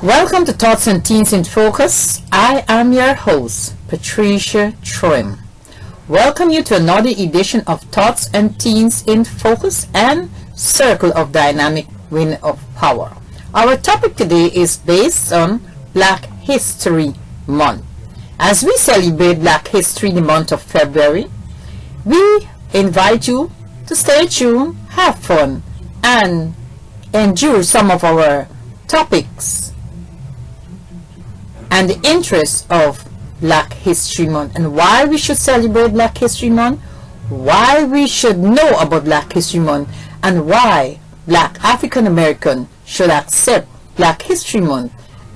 Welcome to Thoughts and Teens in Focus. I am your host, Patricia Trim. Welcome you to another edition of Thoughts and Teens in Focus and Circle of Dynamic Wind of Power. Our topic today is based on Black History Month. As we celebrate Black History in the month of February, we invite you to stay tuned, have fun, and endure some of our topics and the interest of Black History Month and why we should celebrate Black History Month, why we should know about Black History Month, and why Black African American should accept Black History Month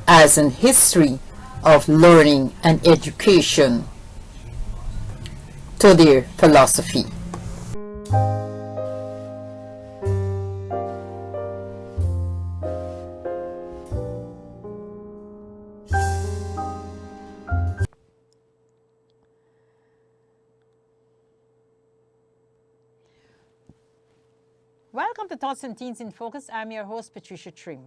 as an history of learning and education to their philosophy. Welcome to Thoughts and Teens in Focus. I'm your host, Patricia Trim.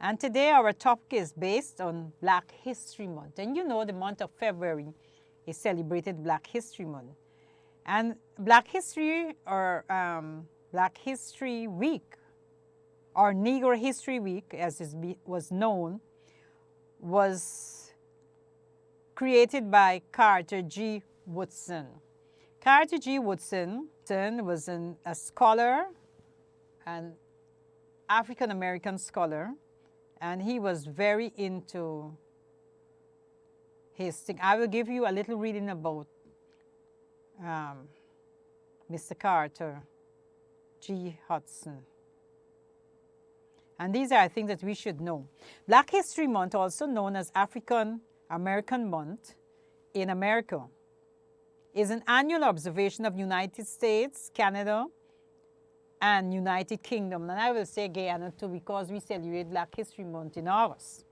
And today our topic is based on Black History Month. And you know the month of February is celebrated Black History Month. And Black History or Black History Week or Negro History Week as it was known was created by Carter G. Woodson. Carter G. Woodson was a scholar, an African-American scholar, and he was very into his thing. I will give you a little reading about Mr. Carter G. Woodson. And these are things that we should know. Black History Month, also known as African American Month in America, is an annual observation of United States, Canada, and United Kingdom. And I will say Guyana too because we celebrate Black History Month in August.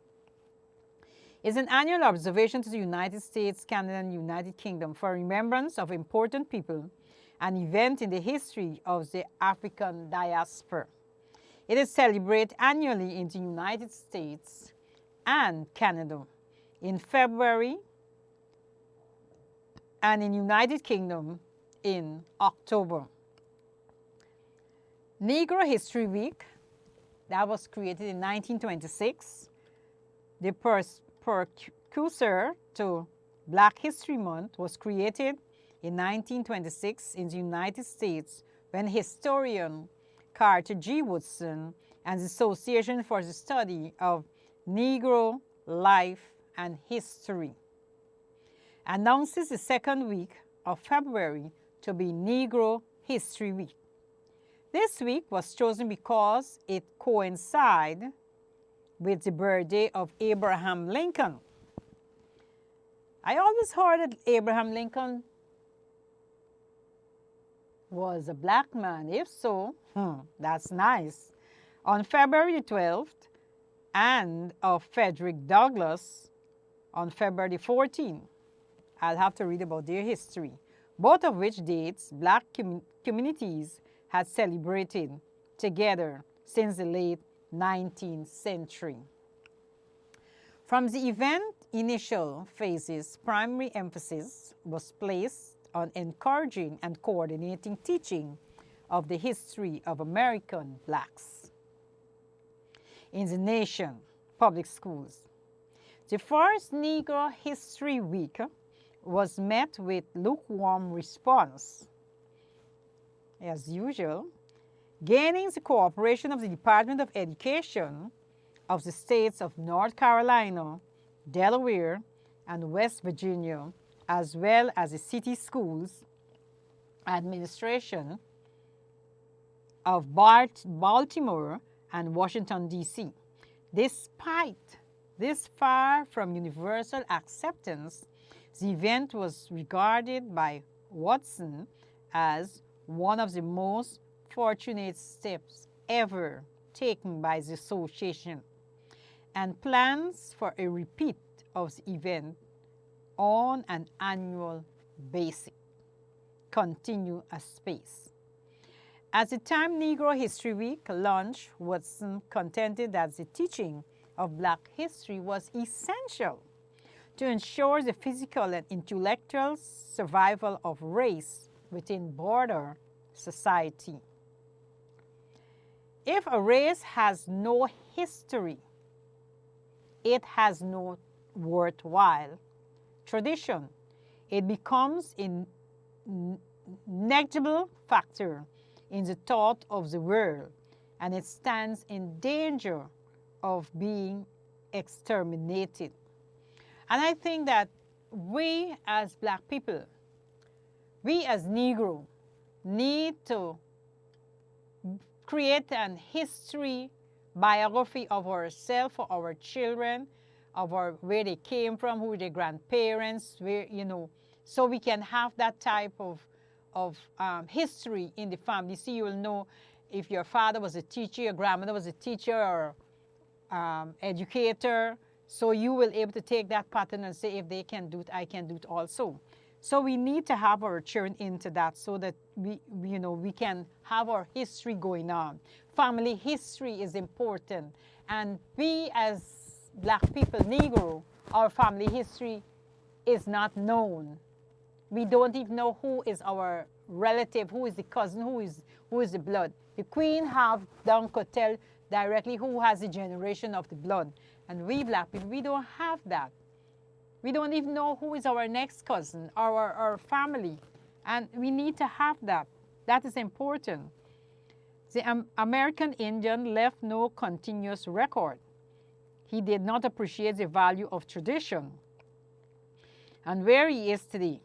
It's an annual observation to the United States, Canada, and United Kingdom for remembrance of important people and events in the history of the African diaspora. It is celebrated annually in the United States and Canada in February and in United Kingdom in October. Negro History Week, that was created in 1926. The precursor to Black History Month was created in 1926 in the United States when historian Carter G. Woodson and the Association for the Study of Negro Life and History announces the second week of February to be Negro History Week. This week was chosen because it coincided with the birthday of Abraham Lincoln. I always heard that Abraham Lincoln was a black man. If so, that's nice. On February the 12th, and of Frederick Douglass on February 14th. I'll have to read about their history, both of which dates black communities had celebrated together since the late 19th century. From the event initial phases, primary emphasis was placed on encouraging and coordinating teaching of the history of American blacks in the nation public schools. The first Negro History Week was met with lukewarm response, as usual, gaining the cooperation of the Department of Education of the states of North Carolina, Delaware, and West Virginia, as well as the city schools administration of Baltimore and Washington, D.C. Despite this far from universal acceptance, the event was regarded by Woodson as one of the most fortunate steps ever taken by the association, and plans for a repeat of the event on an annual basis continue apace. At the time Negro History Week launched, Woodson contended that the teaching of Black history was essential to ensure the physical and intellectual survival of race within border society. If a race has no history, it has no worthwhile tradition. It becomes a negligible factor in the thought of the world, and it stands in danger of being exterminated. And I think that we as Black people, we as Negro, need to create an history biography of ourselves for our children, of where they came from, who their grandparents, where, so we can have that type of history in the family. So you will know if your father was a teacher, your grandmother was a teacher or educator. So you will able to take that pattern and say, if they can do it, I can do it also. So we need to have our children into that so that we can have our history going on. Family history is important. And we as Black people, Negro, our family history is not known. We don't even know who is our relative, who is the cousin, who is the blood. The Queen could tell directly who has the generation of the blood. And we Black people, we don't have that. We don't even know who is our next cousin, our family. And we need to have that. That is important. The American Indian left no continuous record. He did not appreciate the value of tradition. And where he is today,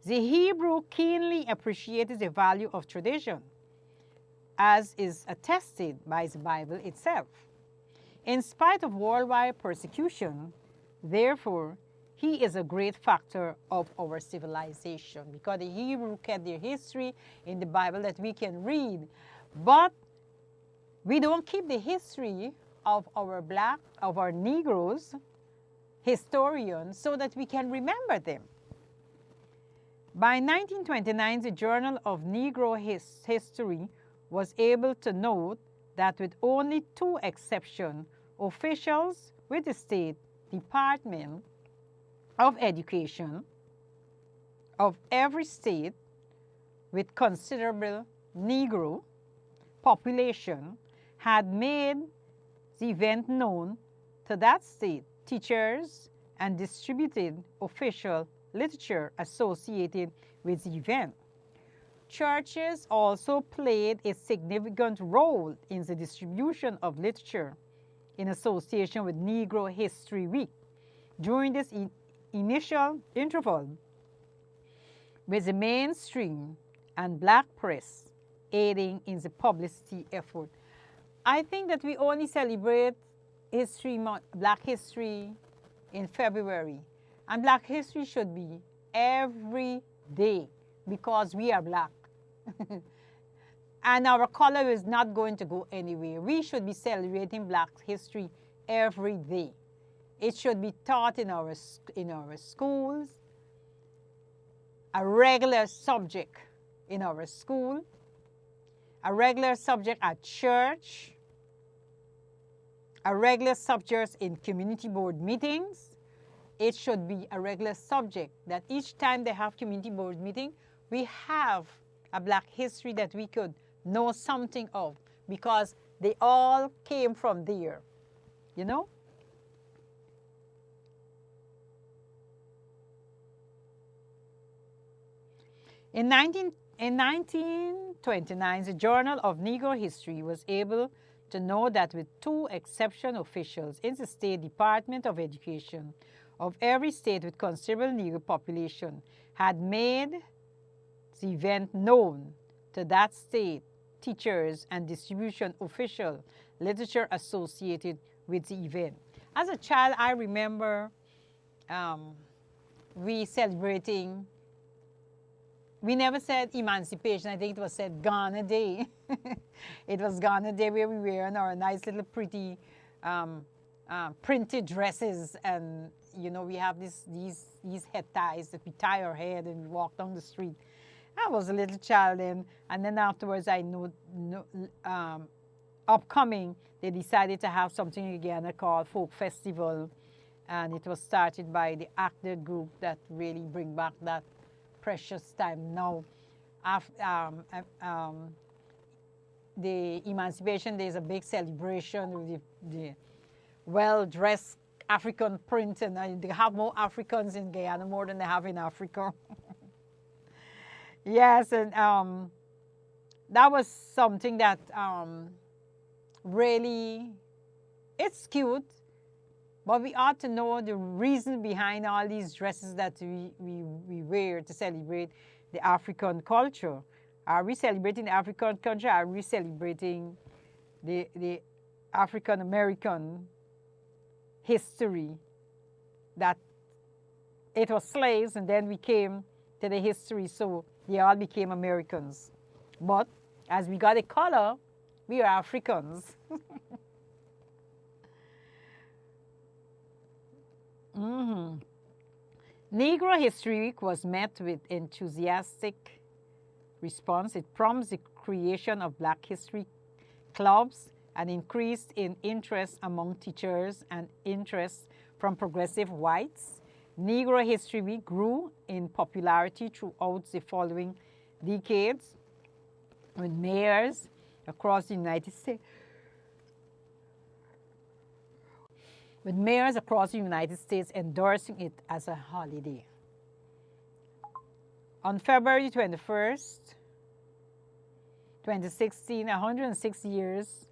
the Hebrew keenly appreciated the value of tradition, as is attested by the Bible itself. In spite of worldwide persecution, therefore, he is a great factor of our civilization, because the Hebrew kept their history in the Bible that we can read. But we don't keep the history of our Negroes, historians, so that we can remember them. By 1929, the Journal of Negro History was able to note that with only 2 exceptions, officials with the State Department of Education of every state with considerable Negro population had made the event known to that state teachers and distributed official literature associated with the event. Churches also played a significant role in the distribution of literature in association with Negro History Week. During this initial interval, with the mainstream and Black press aiding in the publicity effort. I think that we only celebrate Black history in February. And Black history should be every day because we are Black. And our color is not going to go anywhere. We should be celebrating Black history every day. It should be taught in our schools, a regular subject in our school, a regular subject at church, a regular subject in community board meetings. It should be a regular subject that each time they have community board meeting, we have a Black history that we could know something of, because they all came from there, you know? In 1929, the Journal of Negro History was able to know that with 2 exception officials in the State Department of Education of every state with considerable Negro population had made the event known to that state teachers and distribution official literature associated with the event. As a child, I remember we celebrating. We never said emancipation. I think it was said Ghana Day. It was Ghana Day where we were in our nice little pretty printed dresses, and we have these head ties that we tie our head and we walk down the street. I was a little child then, and then afterwards I upcoming, they decided to have something again called Folk Festival. And it was started by the actor group that really bring back that precious time. Now, the Emancipation Day is a big celebration with the well-dressed African print, and they have more Africans in Guyana more than they have in Africa. Yes, and that was something that really, it's cute, but we ought to know the reason behind all these dresses that we wear to celebrate the African culture. Are we celebrating the African culture? Are we celebrating the African American history, that it was slaves and then we came to the history, so they all became Americans. But as we got a color, we are Africans. Negro History Week was met with enthusiastic response. It prompts the creation of Black History clubs, an increase in interest among teachers and interest from progressive whites. Negro History Week grew in popularity throughout the following decades, with mayors across the United States endorsing it as a holiday. On February 21st, 2016, 106 years,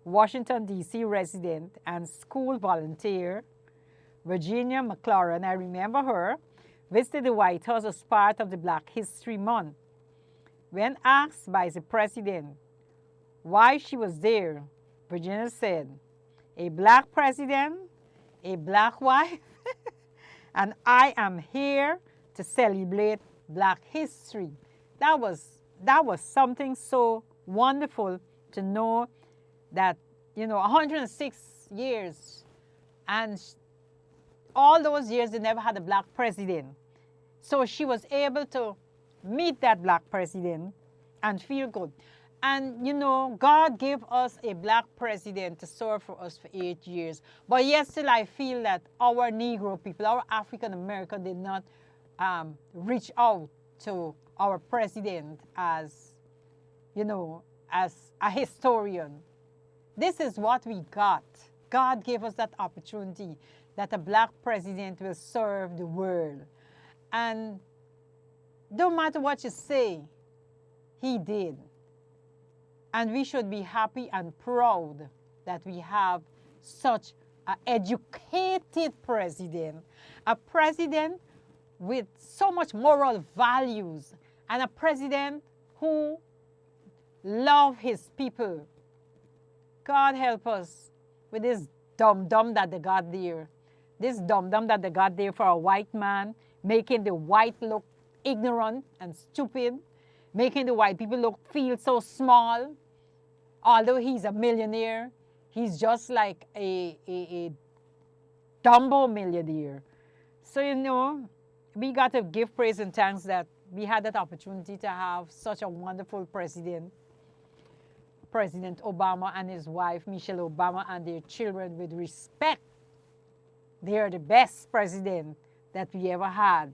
Washington, D.C. resident and school volunteer Virginia McLaurin, I remember her, visited the White House as part of the Black History Month. When asked by the president why she was there, Virginia said, "A Black president, a Black wife, and I am here to celebrate Black history." That was something so wonderful to know that, 106 years, and all those years they never had a Black president. So she was able to meet that Black president and feel good. And God gave us a Black president to serve for us for 8 years. But yet still I feel that our Negro people, our African American, did not reach out to our president as a historian. This is what we got. God gave us that opportunity, that a Black president will serve the world. And no matter what you say, he did. And we should be happy and proud that we have such an educated president, a president with so much moral values, and a president who loves his people. God help us with this dum-dum that they got there. This dum-dum that they got there for a white man, making the white look ignorant and stupid, making the white people feel so small. Although he's a millionaire, he's just like a Dumbo millionaire. So, we got to give praise and thanks that we had that opportunity to have such a wonderful president, President Obama and his wife, Michelle Obama, and their children with respect. They are the best president that we ever had.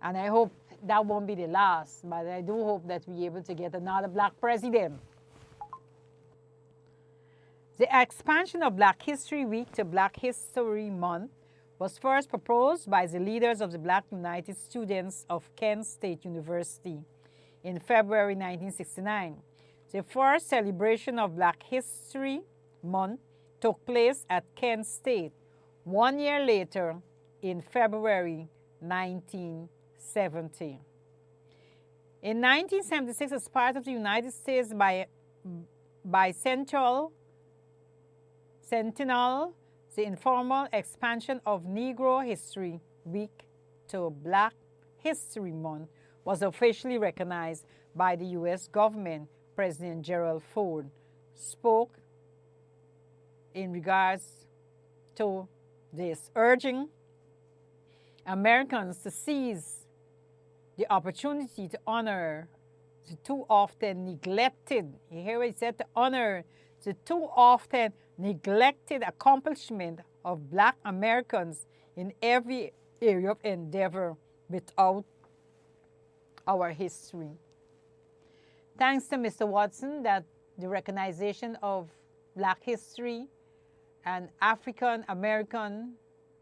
And I hope that won't be the last, but I do hope that we're able to get another Black president. The expansion of Black History Week to Black History Month was first proposed by the leaders of the Black United Students of Kent State University in February 1969. The first celebration of Black History Month took place at Kent State 1 year later in February 1970. In 1976, as part of the United States Bicentennial, the informal expansion of Negro History Week to Black History Month was officially recognized by the U.S. government. President Gerald Ford spoke in regards to this, urging Americans to seize the opportunity to honor the too often neglected, you hear what he said, to honor the too often neglected accomplishment of Black Americans in every area of endeavor without our history. Thanks to Mr. Watson, that the recognition of Black history and African American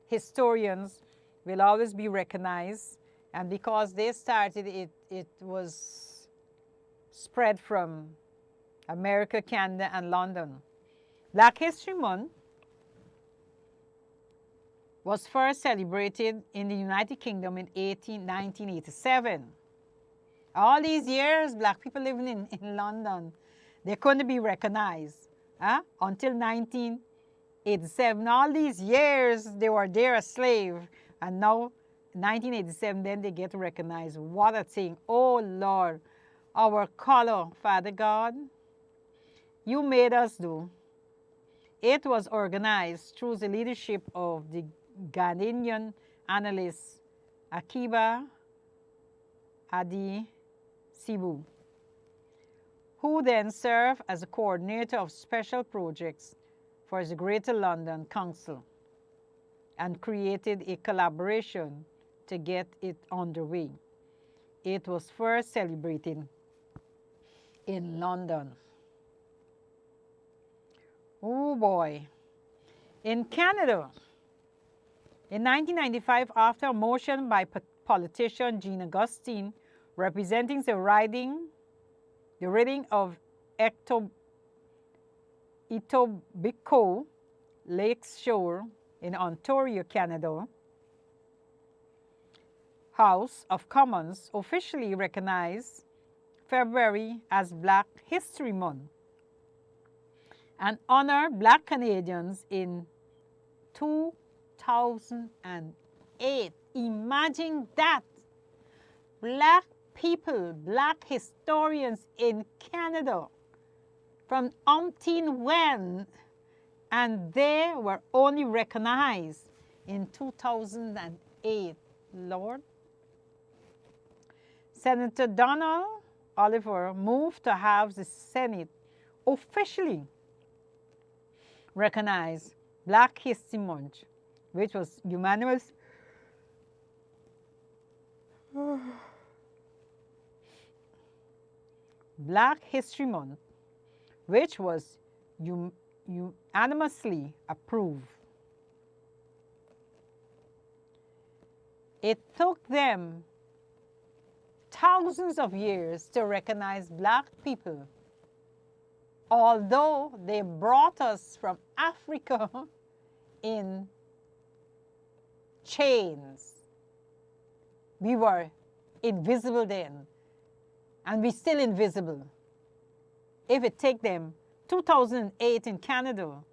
historians will always be recognized, and because they started it, it was spread from America, Canada, and London. Black History Month was first celebrated in the United Kingdom in 1987. All these years, Black people living in London, they couldn't be recognized until 1987. All these years, they were there a slave, and now 1987, then they get recognized. What a thing. Oh, Lord, our color, Father God, you made us do. It was organized through the leadership of the Ghanaian analyst Akiba Adi Sibu, who then served as a coordinator of special projects for the Greater London Council and created a collaboration to get it underway. It was first celebrated in London. Oh boy. In Canada, in 1995, after a motion by politician Jean Augustine representing the riding of Etobicoke Lakeshore in Ontario, Canada, House of Commons officially recognized February as Black History Month and honor Black Canadians in 2008. Imagine that. Black people, Black historians in Canada from umpteen when, and they were only recognized in 2008. Lord. Senator Donald Oliver moved to have the Senate officially recognize Black History Month, which was unanimous. Black History Month, which was unanimously approved. It took them thousands of years to recognize Black people, although they brought us from Africa in chains. We were invisible then, and we're still invisible. If it take them 2008 in Canada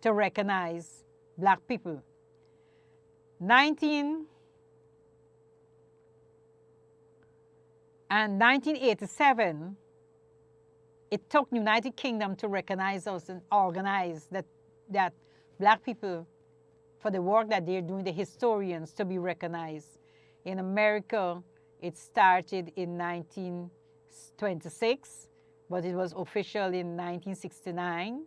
to recognize Black people, 1987, it took United Kingdom to recognize us and organize that Black people, for the work that they're doing, the historians, to be recognized. In America, it started in 1926, but it was official in 1969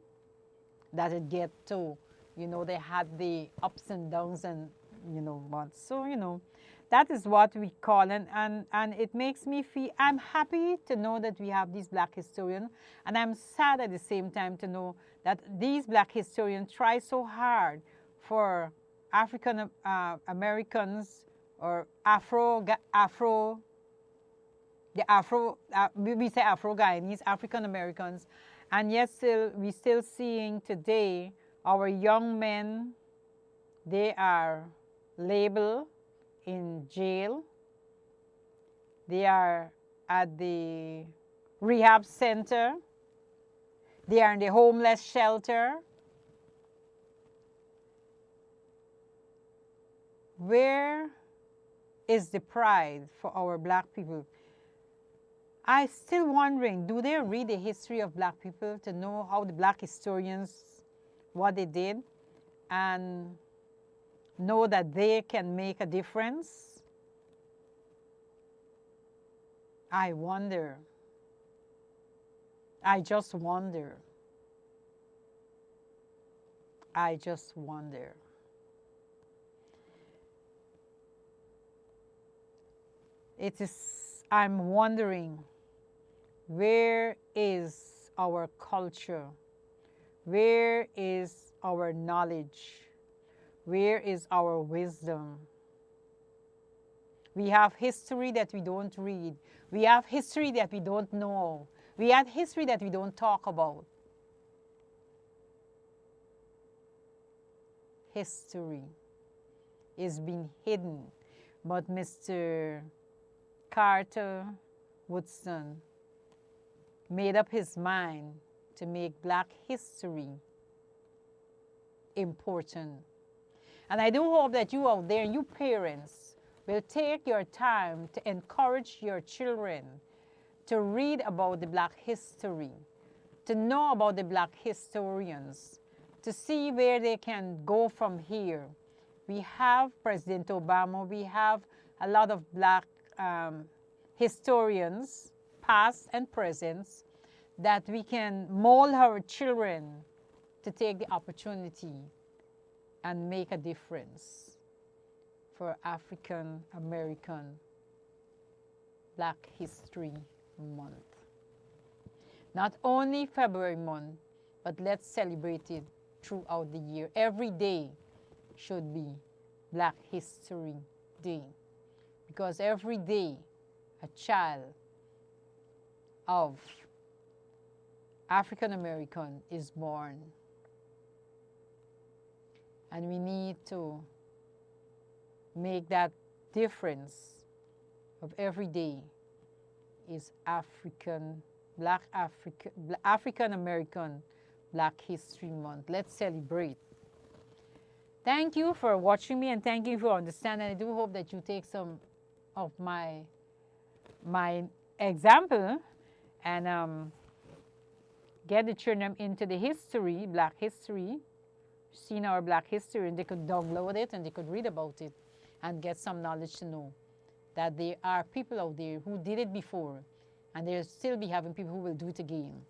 that it get to, they had the ups and downs and, what. So, that is what we call, and it makes me feel, I'm happy to know that we have these Black historians, and I'm sad at the same time to know that these Black historians try so hard for African Americans or we say Afro-Guyanese, African Americans, and yet we still seeing today our young men, they are labeled in jail. They are at the rehab center. They are in the homeless shelter. Where is the pride for our Black people? I'm still wondering, do they read the history of Black people to know how the Black historians, what they did, and know that they can make a difference? I wonder. I just wonder. I just wonder. I'm wondering, where is our culture? Where is our knowledge? Where is our wisdom? We have history that we don't read. We have history that we don't know. We have history that we don't talk about. History is being hidden. But Mr. Carter Woodson made up his mind to make Black history important. And I do hope that you out there, you parents, will take your time to encourage your children to read about the Black history, to know about the Black historians, to see where they can go from here. We have President Obama, we have a lot of Black historians, past and present, that we can mold our children to take the opportunity and make a difference for African American Black History Month. Not only February month, but let's celebrate it throughout the year. Every day should be Black History Day, because every day a child of African American is born. And we need to make that difference of every day is African American Black History Month. Let's celebrate. Thank you for watching me, and thank you for understanding. I do hope that you take some of my example and get the children into the history, Black history, seen our Black history, and they could download it and they could read about it and get some knowledge to know that there are people out there who did it before, and there'll still be having people who will do it again.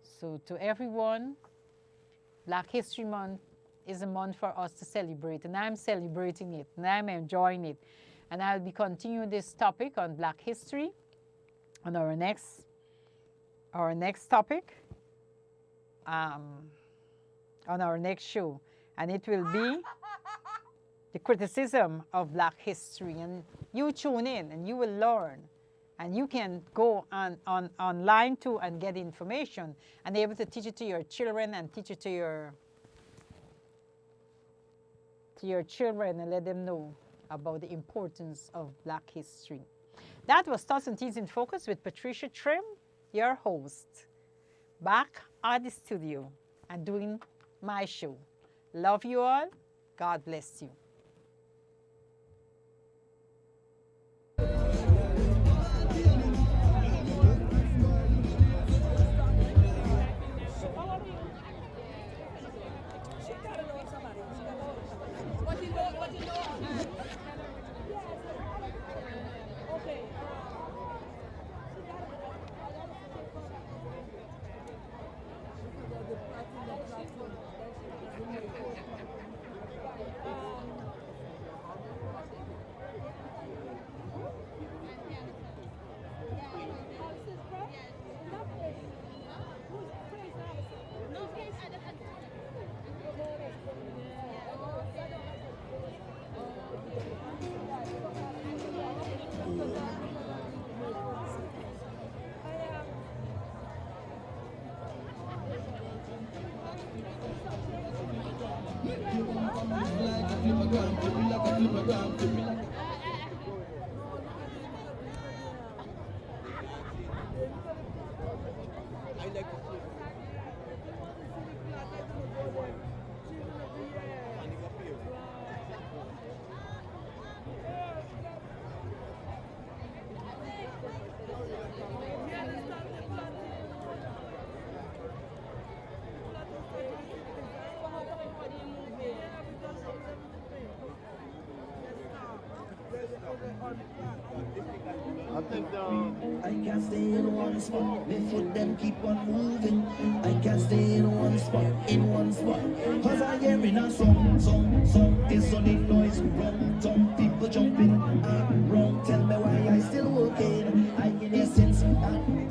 So to everyone, Black History Month is a month for us to celebrate, and I'm celebrating it, and I'm enjoying it. And I'll be continuing this topic on Black history on our next topic, on our next show, and it will be the criticism of Black history. And you tune in and you will learn, and you can go online too and get information and be able to teach it to your children and teach it to your children and let them know about the importance of Black history. That was Thoughts and Teens in Focus with Patricia Trim, your host, back at the studio and doing my show. Love you all. God bless you. I think I can't stay in one spot. My foot them keep on moving. I can't stay in one spot, Cause I hear in a song, it's only noise. Wrong, some people jumping. Wrong, tell me why I still working. I in essence, I'm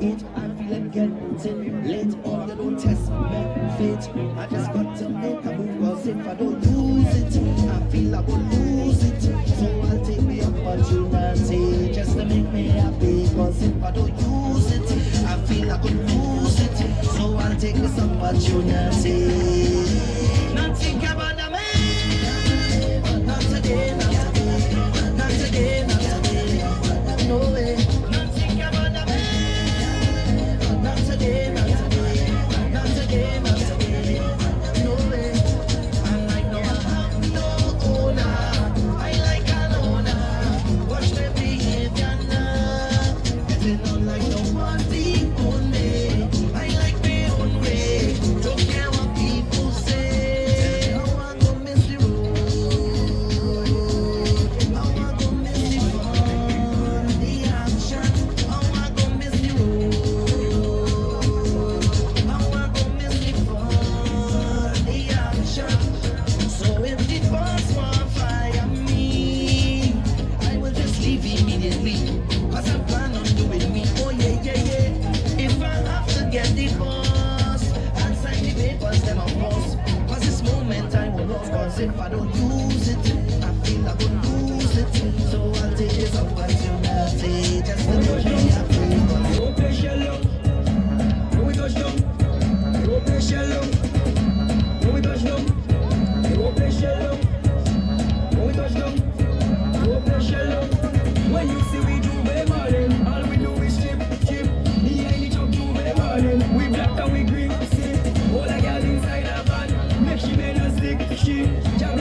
feeling getting late. Oh, you don't test me, fit. I just got to make a move. Cause if I don't use it, I feel I will lose it. So I'll take the opportunity just to make me happy. Cause if I don't use it, I feel I could lose it. So I'll take this opportunity. Not think about the man. Not today, not today. Not today, not today. No way. Not think about the man. Not today, not today. Not today, not today. No way. I'm like no, I have no owner. I like an owner. Watch me behavior now. Getting on like nobody own me. I like my own way. Don't care what people say. I want to miss the road. I want to miss the fun, the action. I want to miss the road. I want to miss the fun, the action. So if the boss want fire me, I will just leave immediately. Cause I plan on doing me. Oh yeah, yeah, yeah. If I have to get the boss and sign the papers, then of course. Cause this moment I will lose. Cause if I don't use it, I feel I will lose it. So I'll take this opportunity just to make me happy. No pressure, love. No we touch down. No pressure, love. No we touch down. No pressure, love. No we touch down. No pressure, love. When you see we do be ballin', all we do is chip. Behind the truck do be ballin'. We black and we green, see. All the girls inside the van, make she make us sick. She jam